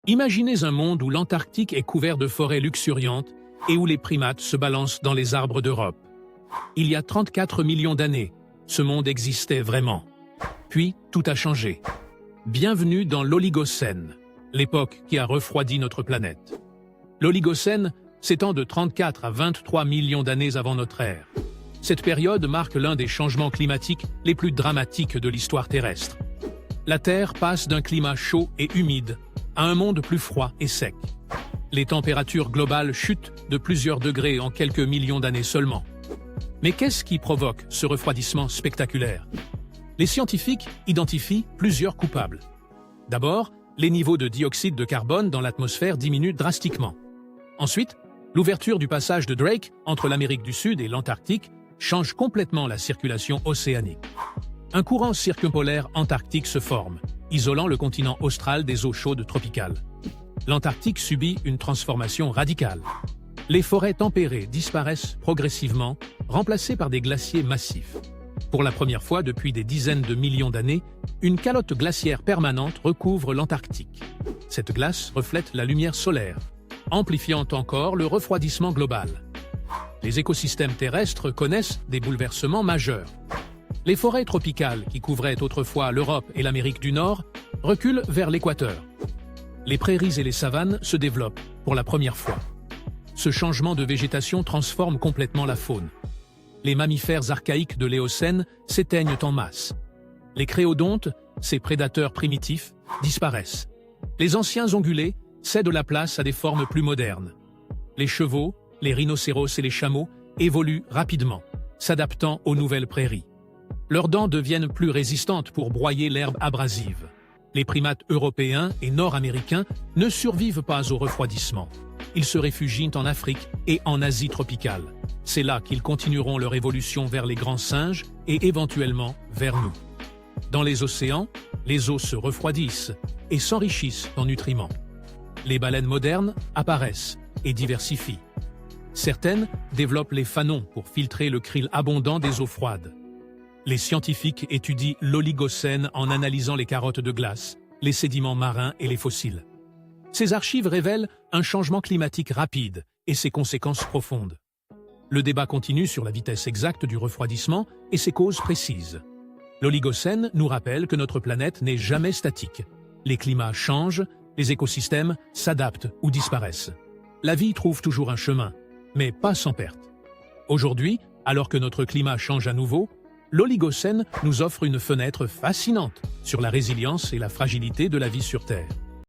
Imaginez un monde où l'Antarctique est couvert de forêts luxuriantes et où les primates se balancent dans les arbres d'Europe. Il y a 34 millions d'années, ce monde existait vraiment. Puis, tout a changé. Bienvenue dans l'Oligocène, l'époque qui a refroidi notre planète. L'Oligocène s'étend de 34 à 23 millions d'années avant notre ère. Cette période marque l'un des changements climatiques les plus dramatiques de l'histoire terrestre. La Terre passe d'un climat chaud et humide à un monde plus froid et sec. Les températures globales chutent de plusieurs degrés en quelques millions d'années seulement. Mais qu'est-ce qui provoque ce refroidissement spectaculaire? Les scientifiques identifient plusieurs coupables. D'abord, les niveaux de dioxyde de carbone dans l'atmosphère diminuent drastiquement. Ensuite, l'ouverture du passage de Drake entre l'Amérique du Sud et l'Antarctique change complètement la circulation océanique. Un courant circumpolaire antarctique se forme, isolant le continent austral des eaux chaudes tropicales. L'Antarctique subit une transformation radicale. Les forêts tempérées disparaissent progressivement, remplacées par des glaciers massifs. Pour la première fois depuis des dizaines de millions d'années, une calotte glaciaire permanente recouvre l'Antarctique. Cette glace reflète la lumière solaire, amplifiant encore le refroidissement global. Les écosystèmes terrestres connaissent des bouleversements majeurs. Les forêts tropicales, qui couvraient autrefois l'Europe et l'Amérique du Nord, reculent vers l'équateur. Les prairies et les savanes se développent pour la première fois. Ce changement de végétation transforme complètement la faune. Les mammifères archaïques de l'Éocène s'éteignent en masse. Les créodontes, ces prédateurs primitifs, disparaissent. Les anciens ongulés cèdent la place à des formes plus modernes. Les chevaux, les rhinocéros et les chameaux évoluent rapidement, s'adaptant aux nouvelles prairies. Leurs dents deviennent plus résistantes pour broyer l'herbe abrasive. Les primates européens et nord-américains ne survivent pas au refroidissement. Ils se réfugient en Afrique et en Asie tropicale. C'est là qu'ils continueront leur évolution vers les grands singes et éventuellement vers nous. Dans les océans, les eaux se refroidissent et s'enrichissent en nutriments. Les baleines modernes apparaissent et diversifient. Certaines développent les fanons pour filtrer le krill abondant des eaux froides. Les scientifiques étudient l'Oligocène en analysant les carottes de glace, les sédiments marins et les fossiles. Ces archives révèlent un changement climatique rapide et ses conséquences profondes. Le débat continue sur la vitesse exacte du refroidissement et ses causes précises. L'Oligocène nous rappelle que notre planète n'est jamais statique. Les climats changent, les écosystèmes s'adaptent ou disparaissent. La vie trouve toujours un chemin, mais pas sans perte. Aujourd'hui, alors que notre climat change à nouveau, l'Oligocène nous offre une fenêtre fascinante sur la résilience et la fragilité de la vie sur Terre.